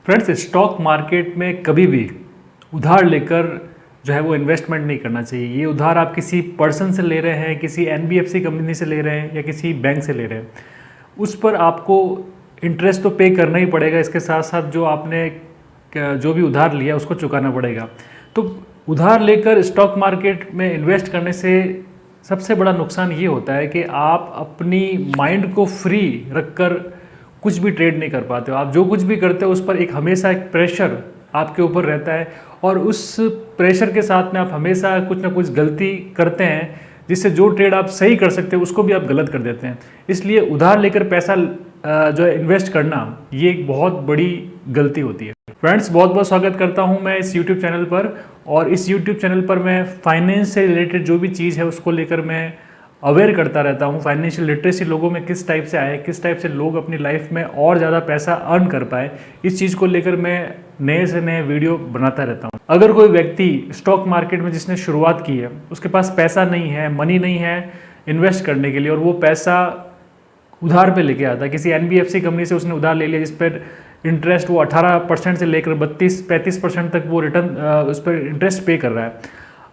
Friends, stock market में कभी भी उधार लेकर जो है वो इन्वेस्टमेंट नहीं करना चाहिए। ये उधार आप किसी पर्सन से ले रहे हैं, किसी एनबीएफसी कंपनी से ले रहे हैं या किसी बैंक से ले रहे हैं, उस पर आपको इंटरेस्ट तो पे करना ही पड़ेगा। इसके साथ साथ जो आपने जो भी उधार लिया उसको चुकाना पड़ेगा। तो उधार लेकर स्टॉक मार्केट में इन्वेस्ट करने से सबसे बड़ा नुकसान ये होता है कि आप अपनी माइंड को फ्री रखकर कुछ भी ट्रेड नहीं कर पाते हो। आप जो कुछ भी करते हो उस पर हमेशा एक प्रेशर आपके ऊपर रहता है और उस प्रेशर के साथ में आप हमेशा कुछ ना कुछ गलती करते हैं, जिससे जो ट्रेड आप सही कर सकते हो उसको भी आप गलत कर देते हैं। इसलिए उधार लेकर पैसा जो है इन्वेस्ट करना, ये एक बहुत बड़ी गलती होती है। फ्रेंड्स, बहुत बहुत स्वागत करता हूं मैं इस YouTube चैनल पर। और इस YouTube चैनल पर मैं फाइनेंस से रिलेटेड जो भी चीज़ है उसको लेकर मैं अवेयर करता रहता हूं। फाइनेंशियल लिटरेसी लोगों में किस टाइप से आए, किस टाइप से लोग अपनी लाइफ में और ज़्यादा पैसा अर्न कर पाए, इस चीज़ को लेकर मैं नए से नए वीडियो बनाता रहता हूं। अगर कोई व्यक्ति स्टॉक मार्केट में जिसने शुरुआत की है, उसके पास पैसा नहीं है, मनी नहीं है इन्वेस्ट करने के लिए, और वो पैसा उधार पे लेके आता है, किसी एनबीएफसी कंपनी से उसने उधार ले लिया जिस पर इंटरेस्ट वो 18% से लेकर 32-35% तक वो रिटर्न उस पर इंटरेस्ट पे कर रहा है।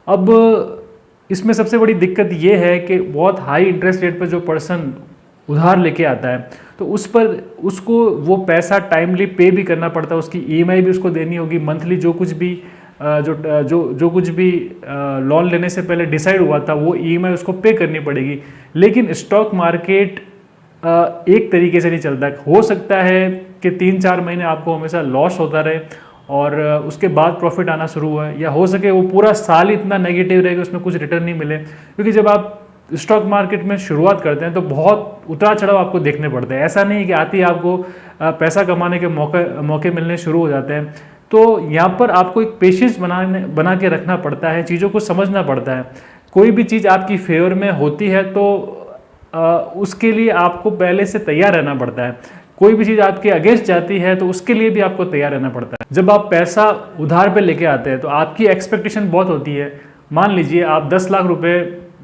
अब इसमें सबसे बड़ी दिक्कत ये है कि बहुत हाई इंटरेस्ट रेट पर जो पर्सन उधार लेके आता है तो उस पर उसको वो पैसा टाइमली पे भी करना पड़ता है। उसकी ईएमआई भी उसको देनी होगी, मंथली जो कुछ भी जो कुछ भी लोन लेने से पहले डिसाइड हुआ था वो ईएमआई उसको पे करनी पड़ेगी। लेकिन स्टॉक मार्केट एक तरीके से नहीं चलता। हो सकता है कि 3-4 महीने आपको हमेशा लॉस होता रहे और उसके बाद प्रॉफिट आना शुरू हुआ, या हो सके वो पूरा साल इतना नेगेटिव रहेगा उसमें कुछ रिटर्न नहीं मिले। क्योंकि जब आप स्टॉक मार्केट में शुरुआत करते हैं तो बहुत उतार चढ़ाव आपको देखने पड़ते हैं। ऐसा नहीं कि आती है आपको पैसा कमाने के मौके मिलने शुरू हो जाते हैं। तो यहाँ पर आपको एक पेशेंस बना के रखना पड़ता है, चीज़ों को समझना पड़ता है। कोई भी चीज़ आपकी फेवर में होती है तो उसके लिए आपको पहले से तैयार रहना पड़ता है। कोई भी चीज़ आपके अगेंस्ट जाती है तो उसके लिए भी आपको तैयार रहना पड़ता है। जब आप पैसा उधार पे लेके आते हैं तो आपकी एक्सपेक्टेशन बहुत होती है। मान लीजिए आप 10 लाख रुपए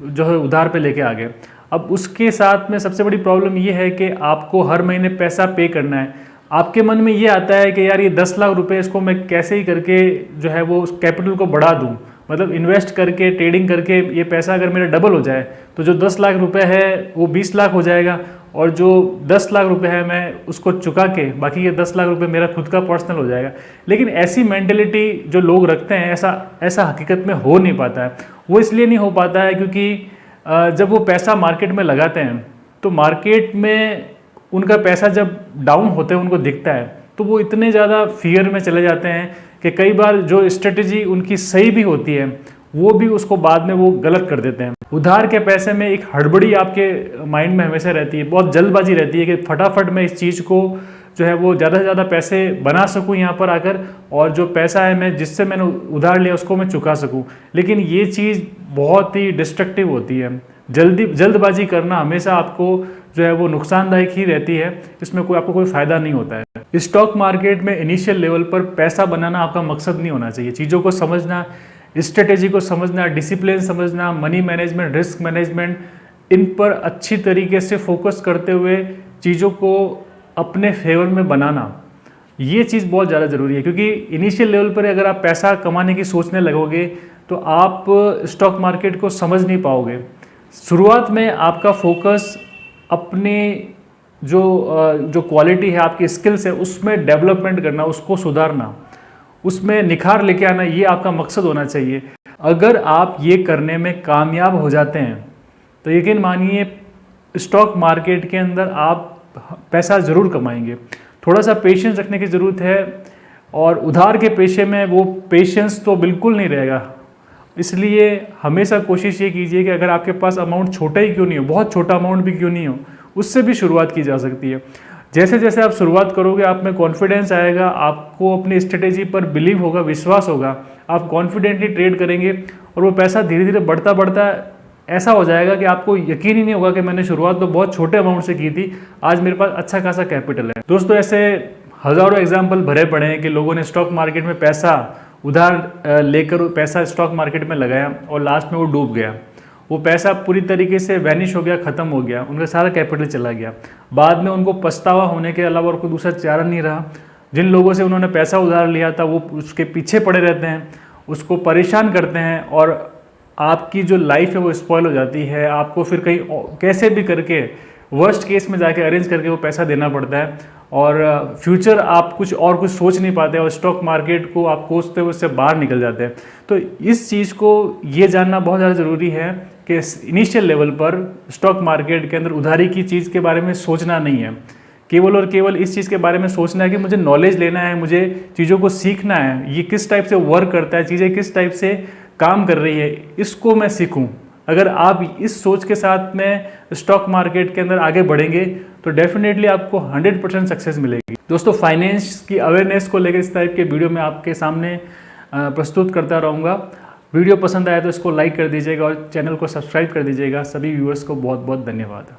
जो है उधार पे लेके आ गए। अब उसके साथ में सबसे बड़ी प्रॉब्लम ये है कि आपको हर महीने पैसा पे करना है। आपके मन में ये आता है कि यार ये 10 लाख रुपए इसको मैं कैसे ही करके जो है वो उस कैपिटल को बढ़ा दूँ, मतलब इन्वेस्ट करके ट्रेडिंग करके ये पैसा अगर मेरा डबल हो जाए तो जो 10 लाख रुपए है वो 20 लाख हो जाएगा, और जो 10 लाख रुपए है मैं उसको चुका के बाकी ये 10 लाख रुपए मेरा खुद का पर्सनल हो जाएगा। लेकिन ऐसी मेंटेलिटी जो लोग रखते हैं, ऐसा हकीकत में हो नहीं पाता है। वो इसलिए नहीं हो पाता है क्योंकि जब वो पैसा मार्केट में लगाते हैं तो मार्केट में उनका पैसा जब डाउन होते हैं उनको दिखता है तो वो इतने ज़्यादा फियर में चले जाते हैं कि कई बार जो स्ट्रेटजी उनकी सही भी होती है वो भी उसको बाद में वो गलत कर देते हैं। उधार के पैसे में एक हड़बड़ी आपके माइंड में हमेशा रहती है, बहुत जल्दबाजी रहती है कि फटाफट मैं इस चीज़ को जो है वो ज़्यादा से ज़्यादा पैसे बना सकूं यहाँ पर आकर, और जो पैसा है मैं जिससे मैंने उधार लिया उसको मैं चुका सकूं। लेकिन ये चीज़ बहुत ही डिस्ट्रक्टिव होती है। जल्दबाजी करना हमेशा आपको जो है वो नुकसानदायक ही रहती है, इसमें आपको कोई फ़ायदा नहीं होता है। स्टॉक मार्केट में इनिशियल लेवल पर पैसा बनाना आपका मकसद नहीं होना चाहिए। चीज़ों को समझना, स्ट्रेटेजी को समझना, डिसिप्लिन समझना, मनी मैनेजमेंट, रिस्क मैनेजमेंट, इन पर अच्छी तरीके से फोकस करते हुए चीज़ों को अपने फेवर में बनाना, ये चीज़ बहुत ज़्यादा ज़रूरी है। क्योंकि इनिशियल लेवल पर अगर आप पैसा कमाने की सोचने लगोगे तो आप स्टॉक मार्केट को समझ नहीं पाओगे। शुरुआत में आपका फोकस अपने जो क्वालिटी है, आपकी स्किल्स है, उसमें डेवलपमेंट करना, उसको सुधारना, उसमें निखार लेके आना, ये आपका मकसद होना चाहिए। अगर आप ये करने में कामयाब हो जाते हैं तो यकीन मानिए स्टॉक मार्केट के अंदर आप पैसा ज़रूर कमाएंगे। थोड़ा सा पेशेंस रखने की ज़रूरत है, और उधार के पेशे में वो पेशेंस तो बिल्कुल नहीं रहेगा। इसलिए हमेशा कोशिश ये कीजिए कि अगर आपके पास अमाउंट छोटा ही क्यों नहीं हो, बहुत छोटा अमाउंट भी क्यों नहीं हो, उससे भी शुरुआत की जा सकती है। जैसे जैसे आप शुरुआत करोगे आप में कॉन्फिडेंस आएगा, आपको अपनी स्ट्रेटेजी पर बिलीव होगा, विश्वास होगा, आप कॉन्फिडेंटली ट्रेड करेंगे और वो पैसा धीरे धीरे बढ़ता बढ़ता ऐसा हो जाएगा कि आपको यकीन ही नहीं होगा कि मैंने शुरुआत तो बहुत छोटे अमाउंट से की थी, आज मेरे पास अच्छा खासा कैपिटल है। दोस्तों, ऐसे हज़ारों एग्जाम्पल भरे पड़े हैं कि लोगों ने स्टॉक मार्केट में पैसा उधार लेकर पैसा स्टॉक मार्केट में लगाया और लास्ट में वो डूब गया। वो पैसा पूरी तरीके से वैनिश हो गया, ख़त्म हो गया, उनका सारा कैपिटल चला गया। बाद में उनको पछतावा होने के अलावा और कोई दूसरा चारा नहीं रहा। जिन लोगों से उन्होंने पैसा उधार लिया था वो उसके पीछे पड़े रहते हैं, उसको परेशान करते हैं और आपकी जो लाइफ है वो स्पॉइल हो जाती है। आपको फिर कहीं कैसे भी करके वर्स्ट केस में जाके अरेंज करके वो पैसा देना पड़ता है और फ्यूचर आप कुछ सोच नहीं पाते और स्टॉक मार्केट को आप कोसते हुए उससे बाहर निकल जाते हैं। तो इस चीज़ को ये जानना बहुत ज़्यादा ज़रूरी है कि इनिशियल लेवल पर स्टॉक मार्केट के अंदर उधारी की चीज़ के बारे में सोचना नहीं है, केवल और केवल इस चीज़ के बारे में सोचना है कि मुझे नॉलेज लेना है, मुझे चीज़ों को सीखना है, ये किस टाइप से वर्क करता है, चीज़ें किस टाइप से काम कर रही है, इसको मैं सीखूं। अगर आप इस सोच के साथ में स्टॉक मार्केट के अंदर आगे बढ़ेंगे तो डेफिनेटली आपको 100% सक्सेस मिलेगी। दोस्तों, फाइनेंस की अवेयरनेस को लेकर इस टाइप के वीडियो मैं आपके सामने प्रस्तुत करता रहूँगा। वीडियो पसंद आया तो इसको लाइक कर दीजिएगा और चैनल को सब्सक्राइब कर दीजिएगा। सभी व्यूअर्स को बहुत बहुत धन्यवाद।